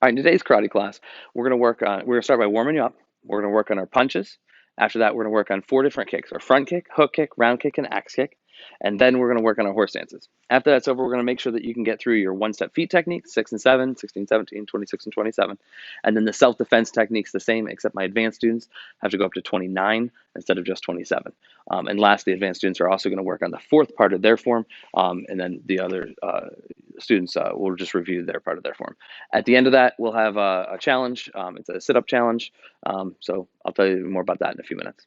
All right, in today's karate class, we're gonna start by warming you up. We're gonna work on our punches. After that, we're gonna work on 4 different kicks: our front kick, hook kick, round kick, and axe kick. And then we're gonna work on our horse stances. After that's over, we're gonna make sure that you can get through your one-step feet technique, 6 and 7, 16, 17, 26, and 27. And then the self-defense technique's the same, except my advanced students have to go up to 29 instead of just 27. And lastly, advanced students are also gonna work on the fourth part of their form, and then the other students will just review their part of their form. At the end of that, we'll have a challenge. It's a sit-up challenge. So I'll tell you more about that in a few minutes.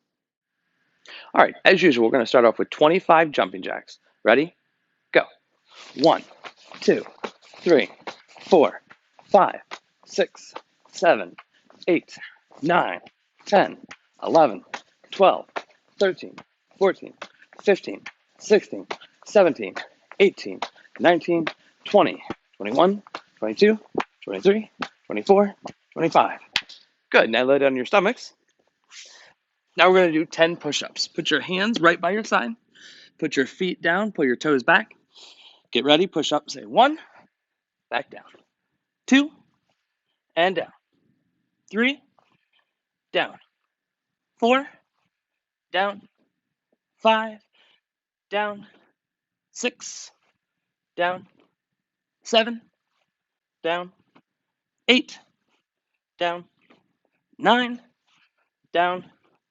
All right, as usual, we're going to start off with 25 jumping jacks. Ready? Go. 1, 2, 3, 4, 5, 6, 7, 8, 9, 10, 11, 12, 13, 14, 15, 16, 17, 18, 19, 20, 21, 22, 23, 24, 25. Good. Now lay down on your stomachs. Now we're going to do 10 push-ups. Put your hands right by your side. Put your feet down. Pull your toes back. Get ready. Push up. Say 1, back down. 2, and down. 3, down. 4, down. 5, down. 6, down. 7, down. 8, down. 9, down.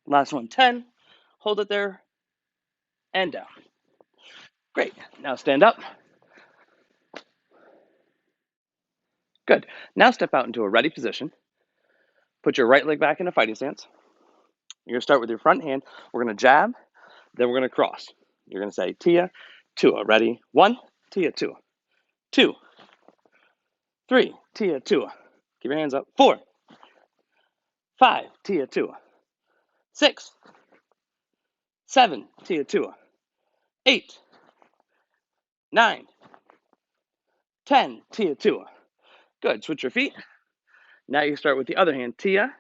Last one, 10. Hold it there and down. Great. Now stand up. Good. Now step out into a ready position. Put your right leg back in a fighting stance. You're going to start with your front hand. We're going to jab, then we're going to cross. You're going to say Tia, Tua. Ready? 1, Tia, Tua. 2, 3, Tia, Tua. Keep your hands up. 4, 5, Tia, Tua. 6, 7, Tia, Tua. 8, 9, 10, Tia, Tua. Good. Switch your feet. Now you start with the other hand. Tia.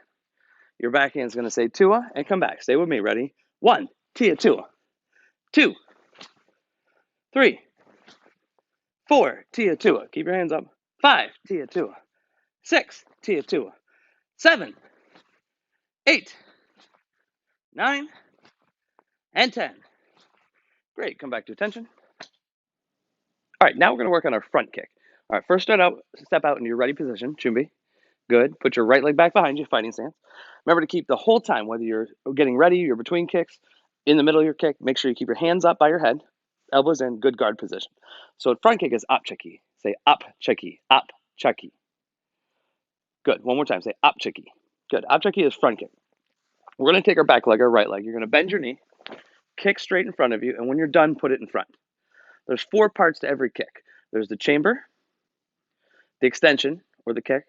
Your back hand's going to say Tua and come back. Stay with me. Ready? 1, Tia, Tua. 2, 3, 4, Tia, Tua. Keep your hands up. 5, Tia, Tua. 6, Tia, Tua. 7, 8, 9, and 10. Great. Come back to attention. All right, now we're going to work on our front kick. All right, first step out in your ready position. Chumbi. Good. Put your right leg back behind you, fighting stance. Remember to keep the whole time, whether you're getting ready, you're between kicks, in the middle of your kick, make sure you keep your hands up by your head, elbows in, good guard position. So front kick is up cheki. Say up cheki, up cheki. Good. One more time. Say up cheki. Good. Up cheki is front kick. We're going to take our back leg, our right leg. You're going to bend your knee, kick straight in front of you, and when you're done, put it in front. There's 4 parts to every kick. There's the chamber, the extension, or the kick,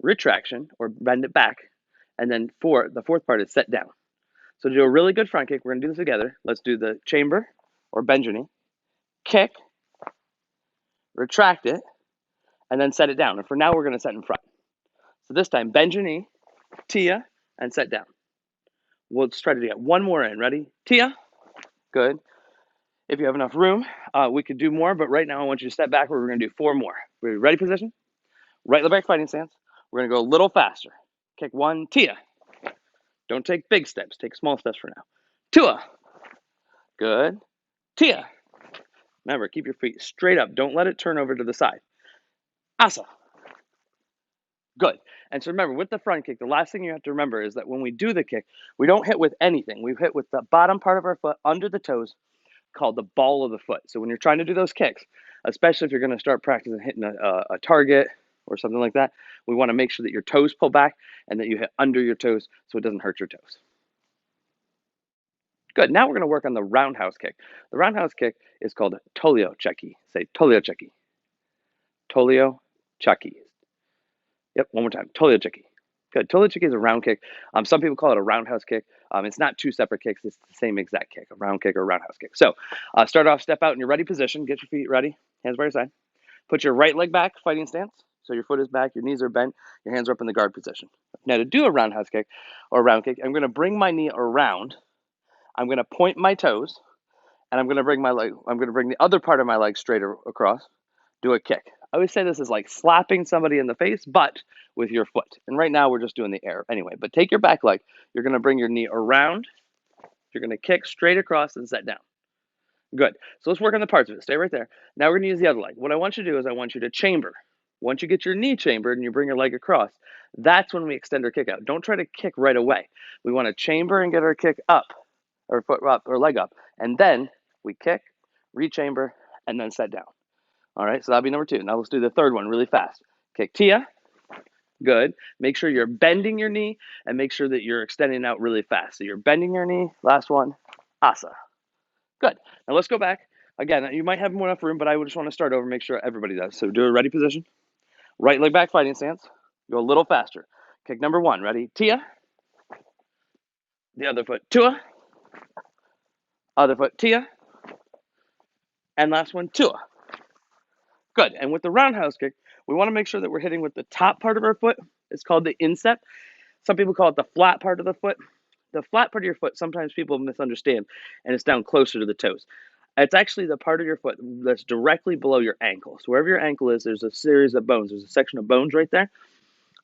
retraction, or bend it back, and then the fourth part is set down. So to do a really good front kick, we're going to do this together. Let's do the chamber, or bend your knee, kick, retract it, and then set it down. And for now, we're going to set in front. So this time, bend your knee, Tia, and set down. We'll try to get one more in. Ready? Tia. Good. If you have enough room, we could do more, but right now I want you to step backward. We're going to do 4 more. Ready position? Right leg back fighting stance. We're going to go a little faster. Kick 1, Tia. Don't take big steps. Take small steps for now. Tua. Good. Tia. Remember, keep your feet straight up. Don't let it turn over to the side. Asa. Good. And so remember, with the front kick, the last thing you have to remember is that when we do the kick, we don't hit with anything. We hit with the bottom part of our foot under the toes, called the ball of the foot. So when you're trying to do those kicks, especially if you're going to start practicing hitting a target or something like that, we want to make sure that your toes pull back and that you hit under your toes so it doesn't hurt your toes. Good. Now we're going to work on the roundhouse kick. The roundhouse kick is called Tolio Cheki. Say Tolio Cheki. Tolio Cheki. Yep, one more time. Tolio Cheki. Good. Tolio Cheki is a round kick. Some people call it a roundhouse kick. It's not 2 separate kicks. It's the same exact kick, a round kick or a roundhouse kick. So start off, step out in your ready position. Get your feet ready. Hands by your side. Put your right leg back, fighting stance. So your foot is back, your knees are bent, your hands are up in the guard position. Now to do a roundhouse kick or a round kick, I'm going to bring my knee around. I'm going to point my toes, and I'm going to bring the other part of my leg straight across. Do a kick. I always say this is like slapping somebody in the face, but with your foot. And right now we're just doing the air anyway. But take your back leg. You're going to bring your knee around. You're going to kick straight across and set down. Good. So let's work on the parts of it. Stay right there. Now we're going to use the other leg. What I want you to do is I want you to chamber. Once you get your knee chambered and you bring your leg across, that's when we extend our kick out. Don't try to kick right away. We want to chamber and get our kick up, or foot up, or leg up. And then we kick, rechamber, and then set down. All right, so that'll be number 2. Now let's do the third one really fast. Kick Tia. Good. Make sure you're bending your knee and make sure that you're extending out really fast. So you're bending your knee. Last one, Asa. Good. Now let's go back. Again, you might have more enough room, but I just want to start over, make sure everybody does. So do a ready position. Right leg back, fighting stance. Go a little faster. Kick number 1. Ready? Tia. The other foot, Tua. Other foot, Tia. And last one, Tua. Good. And with the roundhouse kick, we want to make sure that we're hitting with the top part of our foot. It's called the instep. Some people call it the flat part of the foot. The flat part of your foot, sometimes people misunderstand, and it's down closer to the toes. It's actually the part of your foot that's directly below your ankle. So wherever your ankle is, there's a series of bones. There's a section of bones right there.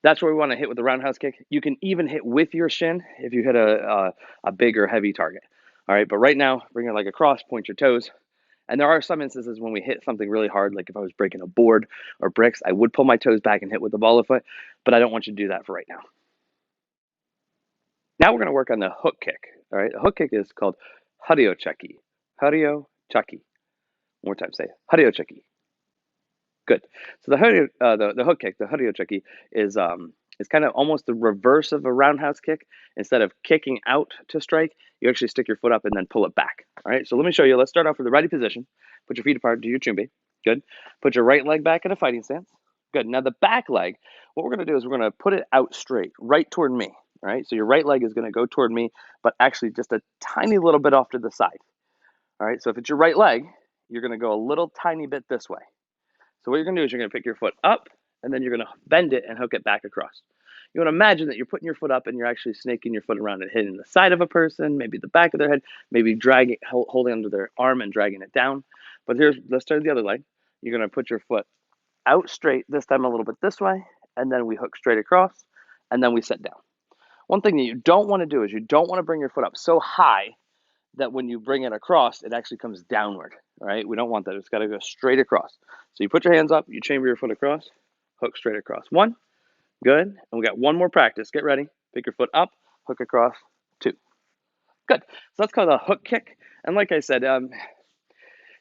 That's where we want to hit with the roundhouse kick. You can even hit with your shin if you hit a big or heavy target. All right, but right now, bring your leg across, point your toes. And there are some instances when we hit something really hard, like if I was breaking a board or bricks, I would pull my toes back and hit with the ball of foot, but I don't want you to do that for right now. Now we're going to work on the hook kick. All right, the hook kick is called Hariocheki. Hariocheki. One more time, say Hariocheki. Good. So the hook kick, the Hariocheki, is kind of almost the reverse of a roundhouse kick. Instead of kicking out to strike, you actually stick your foot up and then pull it back. All right. So let me show you. Let's start off with the ready position. Put your feet apart. Do your chumbi. Good. Put your right leg back in a fighting stance. Good. Now the back leg, what we're going to do is we're going to put it out straight, right toward me. All right. So your right leg is going to go toward me, but actually just a tiny little bit off to the side. All right. So if it's your right leg, you're going to go a little tiny bit this way. So what you're going to do is you're going to pick your foot up, and then you're going to bend it and hook it back across. You want to imagine that you're putting your foot up and you're actually snaking your foot around and hitting the side of a person, maybe the back of their head, maybe dragging, holding onto their arm and dragging it down. But let's start the other leg. You're going to put your foot out straight, this time a little bit this way, and then we hook straight across, and then we set down. One thing that you don't want to do is you don't want to bring your foot up so high that when you bring it across, it actually comes downward, right? We don't want that. It's got to go straight across. So you put your hands up, you chamber your foot across, hook straight across. 1, good. And we got one more practice. Get ready. Pick your foot up, hook across. 2, good. So that's called a hook kick. And like I said,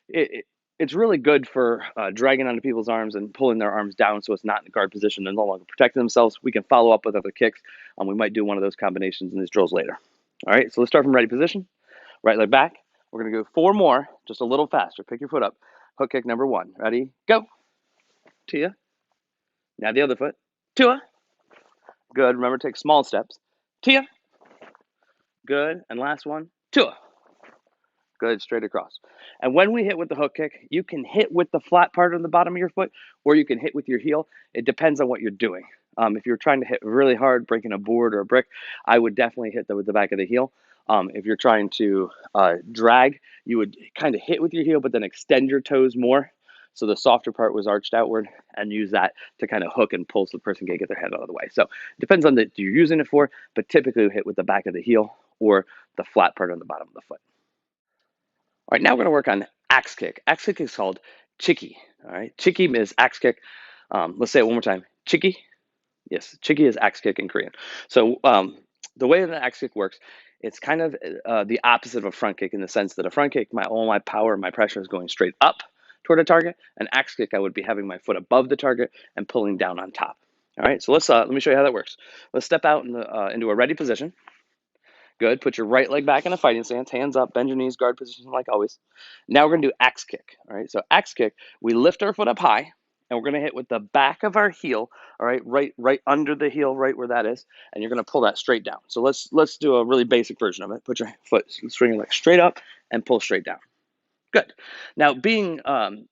it's really good for dragging onto people's arms and pulling their arms down so it's not in the guard position. They're no longer protecting themselves. We can follow up with other kicks. We might do one of those combinations in these drills later. All right, so let's start from ready position. Right leg back. We're going to go 4 more, just a little faster. Pick your foot up. Hook kick number 1. Ready? Go. Tia. Now the other foot. Tua. Good. Remember, take small steps. Tia. Good. And last one. Tua. Good. Straight across. And when we hit with the hook kick, you can hit with the flat part on the bottom of your foot, or you can hit with your heel. It depends on what you're doing. If you're trying to hit really hard, breaking a board or a brick, I would definitely hit with the back of the heel. If you're trying to drag, you would kind of hit with your heel, but then extend your toes more. So the softer part was arched outward, and use that to kind of hook and pull so the person can get their head out of the way. So it depends on what you're using it for, but typically we hit with the back of the heel or the flat part on the bottom of the foot. All right, now we're going to work on axe kick. Axe kick is called chiki. All right, chiki is axe kick. Let's say it one more time. Chiki. Yes, chiki is axe kick in Korean. So the way that axe kick works, it's kind of the opposite of a front kick in the sense that a front kick, all my power, my pressure is going straight up toward a target. An axe kick, I would be having my foot above the target and pulling down on top. All right, so let me show you how that works. Let's step out into a ready position. Good. Put your right leg back in a fighting stance, hands up, bend your knees, guard position like always. Now we're going to do axe kick. All right, so axe kick, we lift our foot up high, and we're going to hit with the back of our heel, all right, right under the heel, right where that is, and you're going to pull that straight down. So let's do a really basic version of it. Put your foot, swing your leg straight up, and pull straight down. Good. Now,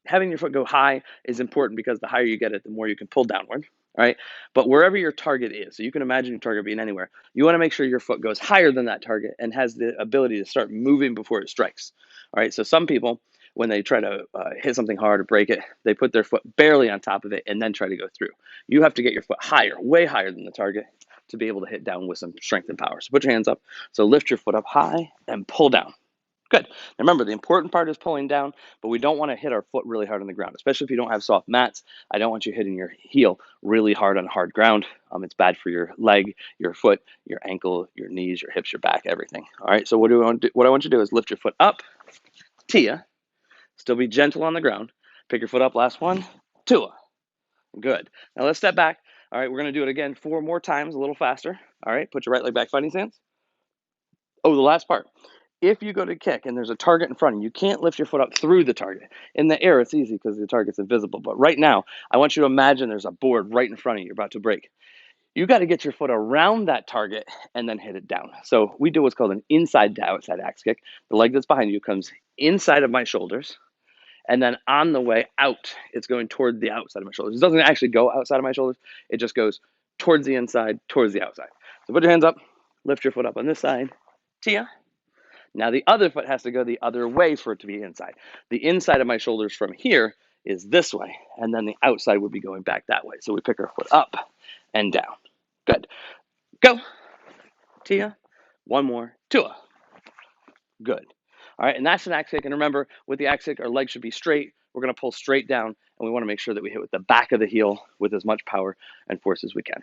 having your foot go high is important because the higher you get it, the more you can pull downward. All right. But wherever your target is, so you can imagine your target being anywhere, you want to make sure your foot goes higher than that target and has the ability to start moving before it strikes. All right. So some people when they try to hit something hard or break it, they put their foot barely on top of it and then try to go through. You have to get your foot higher, way higher than the target, to be able to hit down with some strength and power. So put your hands up. So lift your foot up high and pull down. Good. Now remember, the important part is pulling down, but we don't want to hit our foot really hard on the ground, especially if you don't have soft mats. I don't want you hitting your heel really hard on hard ground. It's bad for your leg, your foot, your ankle, your knees, your hips, your back, everything. All right. So what I want you to do is lift your foot up, Tia. Still be gentle on the ground. Pick your foot up. Last one, Tua. Good. Now let's step back. All right. We're going to do it again 4 more times, a little faster. All right. Put your right leg back, fighting stance. Oh, the last part. If you go to kick and there's a target in front of you, you can't lift your foot up through the target. In the air, it's easy because the target's invisible. But right now, I want you to imagine there's a board right in front of you, you're about to break. You got to get your foot around that target and then hit it down. So we do what's called an inside to outside axe kick. The leg that's behind you comes inside of my shoulders. And then on the way out, it's going toward the outside of my shoulders. It doesn't actually go outside of my shoulders. It just goes towards the inside, towards the outside. So put your hands up, lift your foot up on this side. Tia. Now the other foot has to go the other way for it to be inside. The inside of my shoulders from here is this way, and then the outside would be going back that way. So we pick our foot up and down. Good. Go. Tia. One more. Tua. Good. All right, and that's an axe kick. And remember, with the axe kick, our legs should be straight. We're going to pull straight down, and we want to make sure that we hit with the back of the heel with as much power and force as we can.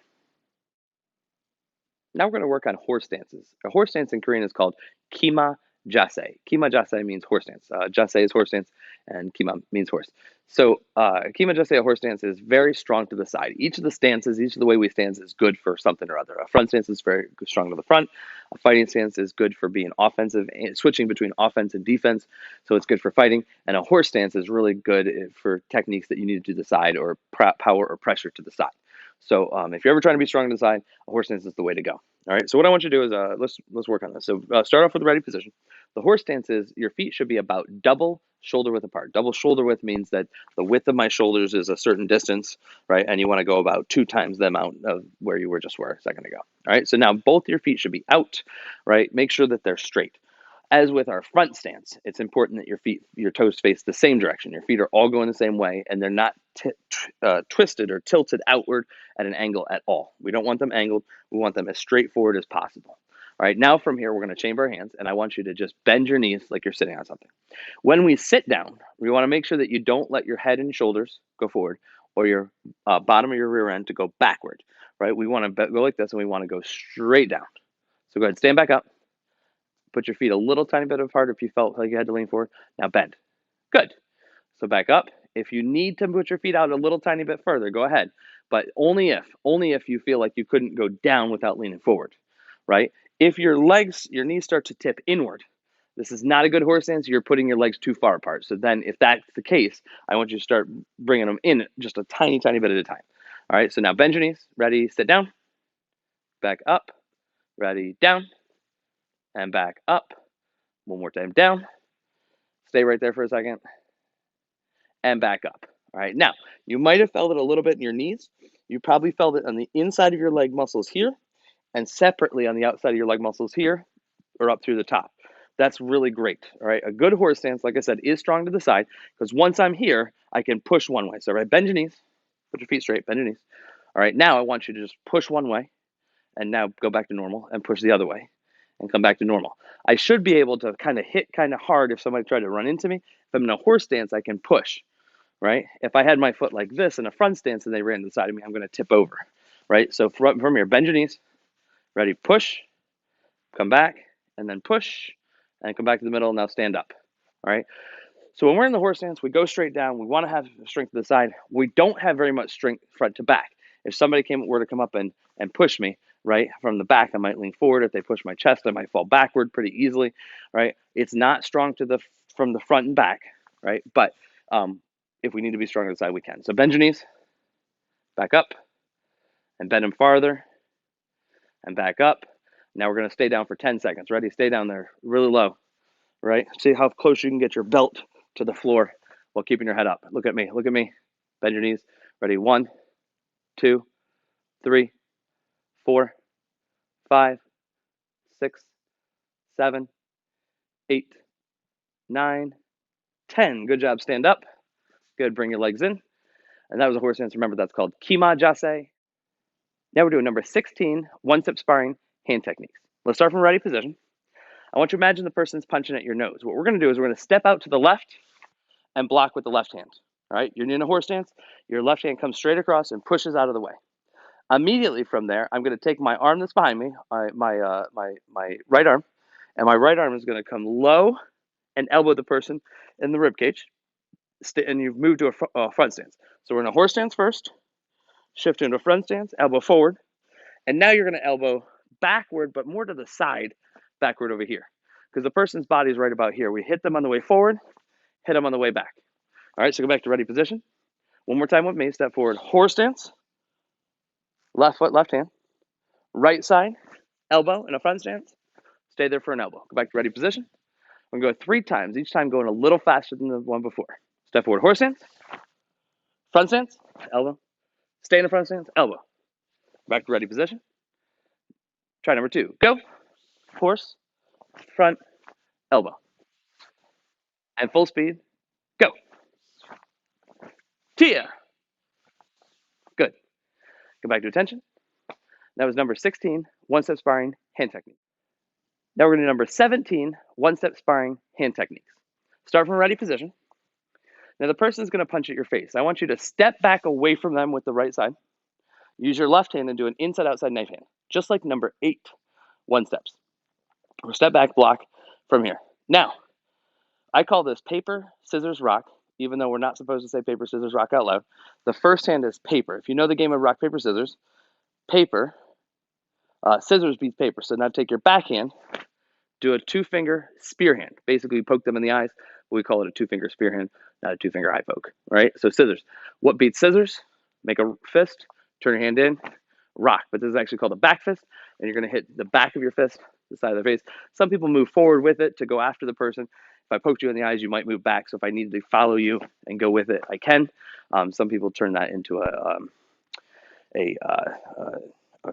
Now we're going to work on horse stances. A horse stance in Korean is called kima jase. Kima jase means horse stance. Jase is horse stance, and kima means horse. So kima jase, a horse stance, is very strong to the side. Each of the stances, each of the way we stand is good for something or other. A front stance is very strong to the front. A fighting stance is good for being offensive, and switching between offense and defense. So it's good for fighting. And a horse stance is really good for techniques that you need to the side or power or pressure to the side. So if you're ever trying to be strong to the side, a horse stance is the way to go. All right. So what I want you to do is let's work on this. So start off with the ready position. The horse stance is your feet should be about double shoulder width apart. Double shoulder width means that the width of my shoulders is a certain distance, right? And you want to go about 2 times the amount of where you were just a second ago. All right. So now both your feet should be out, right? Make sure that they're straight. As with our front stance, it's important that your toes face the same direction. Your feet are all going the same way, and they're not twisted or tilted outward at an angle at all. We don't want them angled. We want them as straightforward as possible. All right, now from here, we're going to chamber our hands, and I want you to just bend your knees like you're sitting on something. When we sit down, we want to make sure that you don't let your head and shoulders go forward or your bottom of your rear end to go backward, right? We want to go like this, and we want to go straight down. So go ahead, stand back up. Put your feet a little tiny bit apart if you felt like you had to lean forward. Now bend. Good. So back up. If you need to put your feet out a little tiny bit further, go ahead. But only if you feel like you couldn't go down without leaning forward, right? If your knees start to tip inward, this is not a good horse stance. You're putting your legs too far apart. So then if that's the case, I want you to start bringing them in just a tiny, tiny bit at a time. All right, so now bend your knees. Ready, sit down. Back up. Ready, down. And back up. One more time, down. Stay right there for a second. And back up. All right, now, you might have felt it a little bit in your knees. You probably felt it on the inside of your leg muscles here and separately on the outside of your leg muscles here or up through the top. That's really great. All right, a good horse stance, like I said, is strong to the side because once I'm here, I can push one way. So, right, bend your knees, put your feet straight, bend your knees. All right, now I want you to just push one way and now go back to normal and push the other way and come back to normal. I should be able to kind of hit kind of hard if somebody tried to run into me. If I'm in a horse stance, I can push, right? If I had my foot like this in a front stance and they ran to the side of me, I'm going to tip over, right? So from here, bend your knees, ready, push, come back, and then push, and come back to the middle, now stand up, all right? So when we're in the horse stance, we go straight down. We want to have strength to the side. We don't have very much strength front to back. If somebody were to come up and push me, right, from the back, I might lean forward. If they push my chest, I might fall backward pretty easily, right? It's not strong from the front and back, right? But if we need to be strong to the side, we can. So bend your knees, back up, and bend them farther, and back up. Now we're going to stay down for 10 seconds. Ready? Stay down there really low, right? See how close you can get your belt to the floor while keeping your head up. Look at me. Look at me. Bend your knees. Ready? 1, 2, 3, 4, 5, 6, 7, 8, 9, 10. Good job. Stand up. Good. Bring your legs in. And that was a horse stance. Remember, that's called Kima Jase. Now we're doing number 16, one-step sparring hand techniques. Let's start from ready position. I want you to imagine the person's punching at your nose. What we're going to do is we're going to step out to the left and block with the left hand. All right, you're in a horse stance. Your left hand comes straight across and pushes out of the way. Immediately from there, I'm going to take my arm that's behind me, my right arm, and my right arm is going to come low and elbow the person in the rib cage, and you've moved to a front stance. So we're in a horse stance first, shift into a front stance, elbow forward, and now you're going to elbow backward, but more to the side, backward over here, because the person's body is right about here. We hit them on the way forward, hit them on the way back. All right, so go back to ready position. One more time with me. Step forward, horse stance, left foot, left hand, right side, elbow in a front stance. Stay there for an elbow. Go back to ready position. We're going to go 3 times, each time going a little faster than the one before. Step forward, horse stance, front stance, elbow. Stay in the front stance, elbow. Back to ready position. Try number 2. Go. Horse, front, elbow. And full speed. Go. Tia. Good. Go back to attention. That was number 16, one-step sparring hand technique. Now we're going to do number 17, one-step sparring hand techniques. Start from a ready position. Now the person's going to punch at your face. I want you to step back away from them with the right side. Use your left hand and do an inside-outside knife hand, just like number 8, one steps. Or step back, block from here. Now, I call this paper, scissors, rock, even though we're not supposed to say paper, scissors, rock out loud. The first hand is paper. If you know the game of rock, paper, scissors, paper, scissors beats paper. So now take your backhand, do a 2-finger spear hand. Basically, poke them in the eyes. We call it a 2-finger spear hand, not a 2-finger eye poke. Right? So scissors. What beats scissors? Make a fist, turn your hand in, rock. But this is actually called a back fist, and you're going to hit the back of your fist, the side of their face. Some people move forward with it to go after the person. If I poked you in the eyes, you might move back. So if I needed to follow you and go with it, I can. Some people turn that into a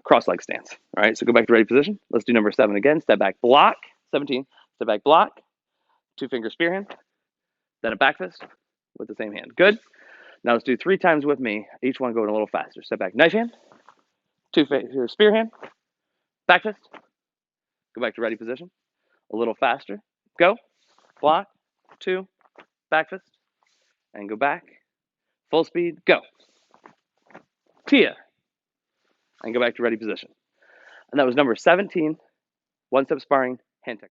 cross-leg stance. All right, so go back to ready position. Let's do number 7 again. Step back, block. 17. Step back, block. 2-finger spear hand. Then a back fist with the same hand. Good. Now let's do 3 times with me. Each one going a little faster. Step back, knife hand. 2-finger spear hand. Back fist. Go back to ready position. A little faster. Go. Block. 2. Back fist. And go back. Full speed. Go. Tia. And go back to ready position. And that was number 17, one-step sparring hand technique.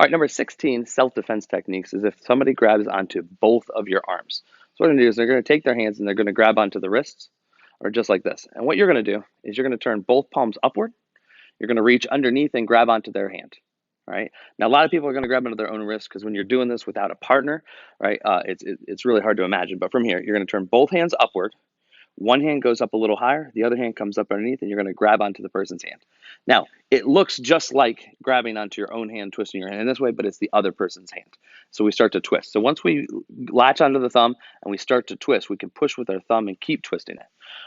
All right, number 16, self-defense techniques, is if somebody grabs onto both of your arms. So what they're going to do is they're going to take their hands and they're going to grab onto the wrists, or just like this. And what you're going to do is you're going to turn both palms upward. You're going to reach underneath and grab onto their hand. All right. Now, a lot of people are going to grab onto their own wrist because when you're doing this without a partner, right, it's really hard to imagine. But from here, you're going to turn both hands upward. One hand goes up a little higher, the other hand comes up underneath, and you're going to grab onto the person's hand. Now, it looks just like grabbing onto your own hand, twisting your hand in this way, but it's the other person's hand. So we start to twist. So once we latch onto the thumb and we start to twist, we can push with our thumb and keep twisting it.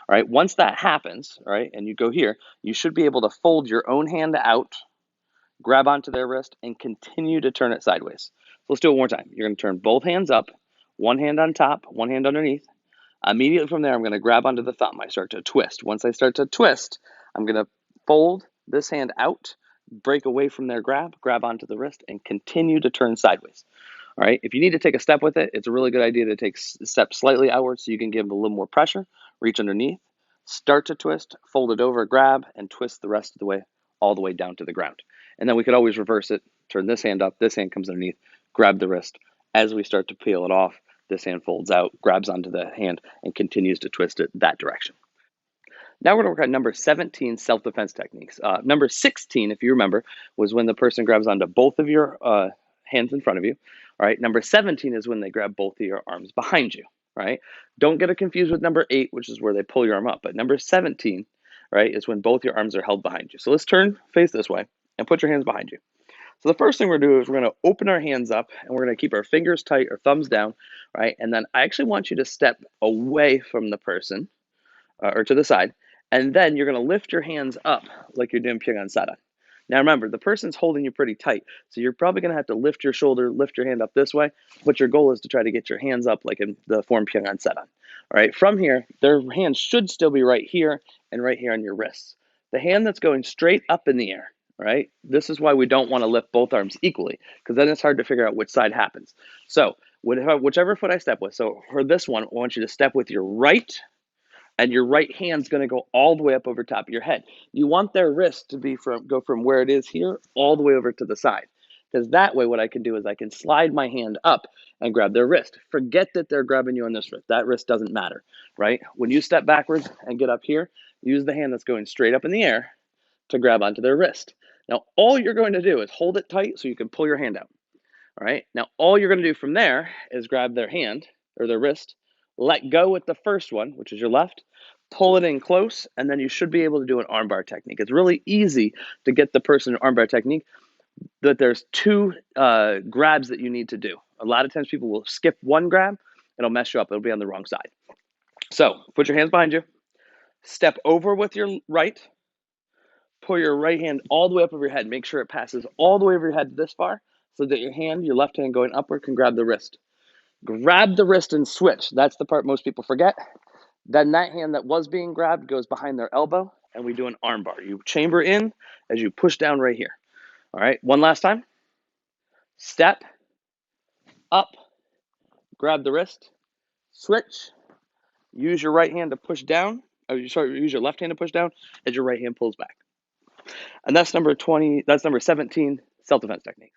All right, once that happens, all right, and you go here, you should be able to fold your own hand out, grab onto their wrist, and continue to turn it sideways. So let's do it one more time. You're going to turn both hands up, one hand on top, one hand underneath. Immediately from there, I'm going to grab onto the thumb. I start to twist. Once I start to twist, I'm going to fold this hand out, break away from their grab onto the wrist, and continue to turn sideways. All right. If you need to take a step with it, it's a really good idea to take steps slightly outward so you can give them a little more pressure. Reach underneath, start to twist, fold it over, grab, and twist the rest of the way, all the way down to the ground. And then we could always reverse it, turn this hand up, this hand comes underneath, grab the wrist. As we start to peel it off, this hand folds out, grabs onto the hand, and continues to twist it that direction. Now we're going to work on number 17, self-defense techniques. Number 16, if you remember, was when the person grabs onto both of your hands in front of you. All right. Number 17 is when they grab both of your arms behind you. Right. Don't get it confused with number 8, which is where they pull your arm up. But number 17, right, is when both your arms are held behind you. So let's turn, face this way, and put your hands behind you. So the first thing we're going to do is we're going to open our hands up and we're going to keep our fingers tight, our thumbs down, right? And then I actually want you to step away from the person or to the side. And then you're going to lift your hands up like you're doing Pyeongan Saran. Now remember, the person's holding you pretty tight, so you're probably going to have to lift your shoulder, lift your hand up this way, but your goal is to try to get your hands up like in the form Pyongan Sedan. All right, from here, their hands should still be right here and right here on your wrists. The hand that's going straight up in the air, right? This is why we don't want to lift both arms equally, because then it's hard to figure out which side happens. So whichever foot I step with, so for this one, I want you to step with your right, and your right hand's going to go all the way up over top of your head. You want their wrist to be go from where it is here all the way over to the side. Because that way what I can do is I can slide my hand up and grab their wrist. Forget that they're grabbing you on this wrist. That wrist doesn't matter, right? When you step backwards and get up here, use the hand that's going straight up in the air to grab onto their wrist. Now, all you're going to do is hold it tight so you can pull your hand out. All right. Now, all you're going to do from there is grab their hand or their wrist, let go with the first one, which is your left, pull it in close, and then you should be able to do an armbar technique. It's really easy to get the person an armbar technique, but there's two grabs that you need to do. A lot of times people will skip one grab, it'll mess you up. It'll be on the wrong side. So put your hands behind you, step over with your right, pull your right hand all the way up over your head. Make sure it passes all the way over your head this far so that your left hand going upward can grab the wrist. Grab the wrist and switch. That's the part most people forget. Then that hand that was being grabbed goes behind their elbow, and we do an arm bar. You chamber in as you push down right here. All right, one last time. Step, up, grab the wrist, switch, use your right hand to push down. Use your left hand to push down as your right hand pulls back. And that's number 20, that's number 17, self-defense technique.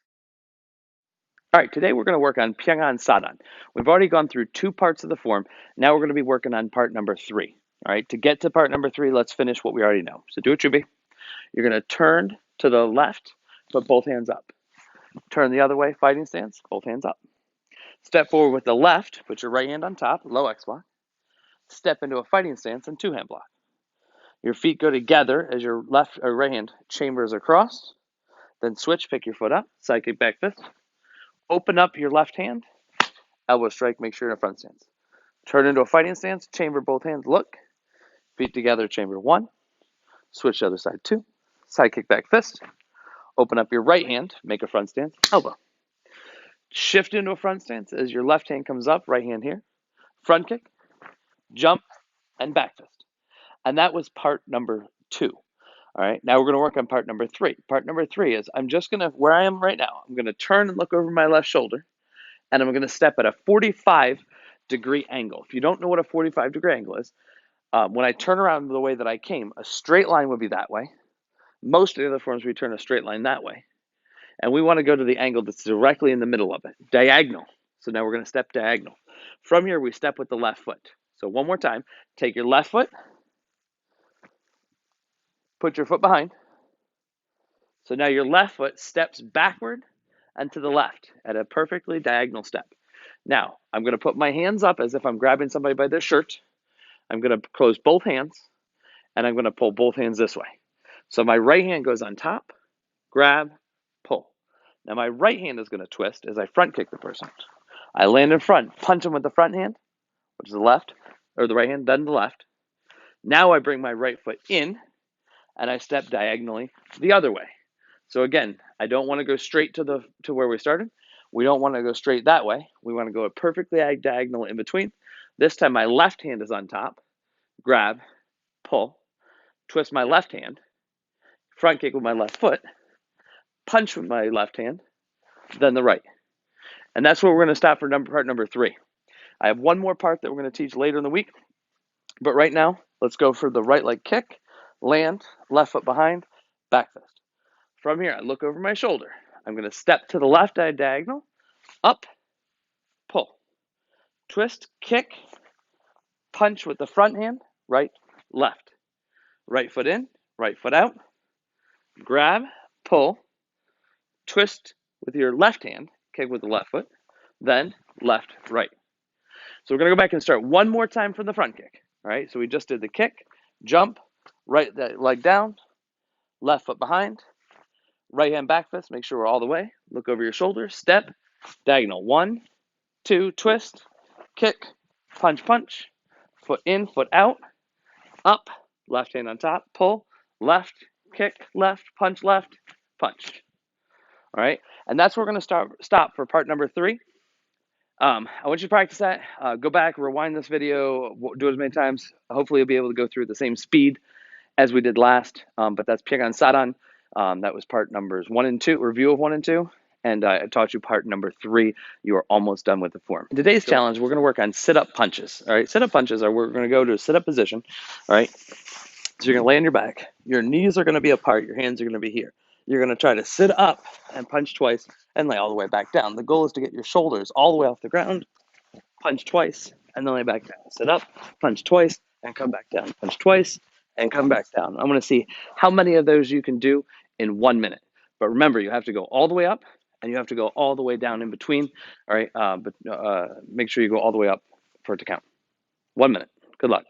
All right, today we're going to work on Pyongan Sadan. We've already gone through 2 parts of the form. Now we're going to be working on part number 3. All right, to get to part number 3, let's finish what we already know. So do what you be. You're going to turn to the left, put both hands up. Turn the other way, fighting stance, both hands up. Step forward with the left, put your right hand on top, low X block. Step into a fighting stance and 2-hand block. Your feet go together as your left or right hand chambers across. Then switch, pick your foot up, side kick back fist. Open up your left hand, elbow strike, make sure you're in a front stance. Turn into a fighting stance, chamber both hands, look. Feet together, chamber 1. Switch to the other side 2. Side kick back fist. Open up your right hand, make a front stance, elbow. Shift into a front stance as your left hand comes up, right hand here. Front kick, jump, and back fist. And that was part number 2. All right, now we're going to work on part number 3. Part number 3 is I'm just going to, where I am right now, I'm going to turn and look over my left shoulder, and I'm going to step at a 45-degree angle. If you don't know what a 45-degree angle is, when I turn around the way that I came, a straight line would be that way. Most of the other forms, we turn a straight line that way. And we want to go to the angle that's directly in the middle of it, diagonal. So now we're going to step diagonal. From here, we step with the left foot. So one more time, take your left foot, put your foot behind. So now your left foot steps backward and to the left at a perfectly diagonal step. Now, I'm going to put my hands up as if I'm grabbing somebody by their shirt. I'm going to close both hands, and I'm going to pull both hands this way. So my right hand goes on top, grab, pull. Now my right hand is going to twist as I front kick the person. I land in front, punch him with the front hand, which is the left, or the right hand, then the left. Now I bring my right foot in, and I step diagonally the other way. So again, I don't want to go straight to where we started. We don't want to go straight that way. We want to go perfectly diagonal in between. This time my left hand is on top, grab, pull, twist my left hand, front kick with my left foot, punch with my left hand, then the right. And that's where we're going to stop for part number 3. I have one more part that we're going to teach later in the week. But right now, let's go for the right leg kick, land, left foot behind, back fist. From here, I look over my shoulder. I'm going to step to the left diagonal, up, pull, twist, kick, punch with the front hand, right, left. Right foot in, right foot out, grab, pull, twist with your left hand, kick with the left foot, then left, right. So we're going to go back and start one more time from the front kick. All right, so we just did the kick, jump, right leg down, left foot behind, right hand back fist, make sure we're all the way, look over your shoulder, step, diagonal, 1, 2, twist, kick, punch, punch, foot in, foot out, up, left hand on top, pull, left, kick, left, punch left, punch. All right, and that's where we're going to stop for part number 3. I want you to practice that. Go back, rewind this video, do it as many times. Hopefully, you'll be able to go through the same speed as we did last. But that's Pyeongan Sadan. That was part numbers 1 and 2, review of 1 and 2. And I taught you part number 3. You are almost done with the form. In today's challenge, we're going to work on sit-up punches. All right, sit-up punches are we're going to go to a sit-up position. All right, so you're going to lay on your back. Your knees are going to be apart. Your hands are going to be here. You're going to try to sit up and punch twice and lay all the way back down. The goal is to get your shoulders all the way off the ground, punch twice, and then lay back down. Sit up, punch twice, and come back down. Punch twice, and come back down. I'm going to see how many of those you can do in 1 minute. But remember, you have to go all the way up, and you have to go all the way down in between. All right, but make sure you go all the way up for it to count. 1 minute. Good luck.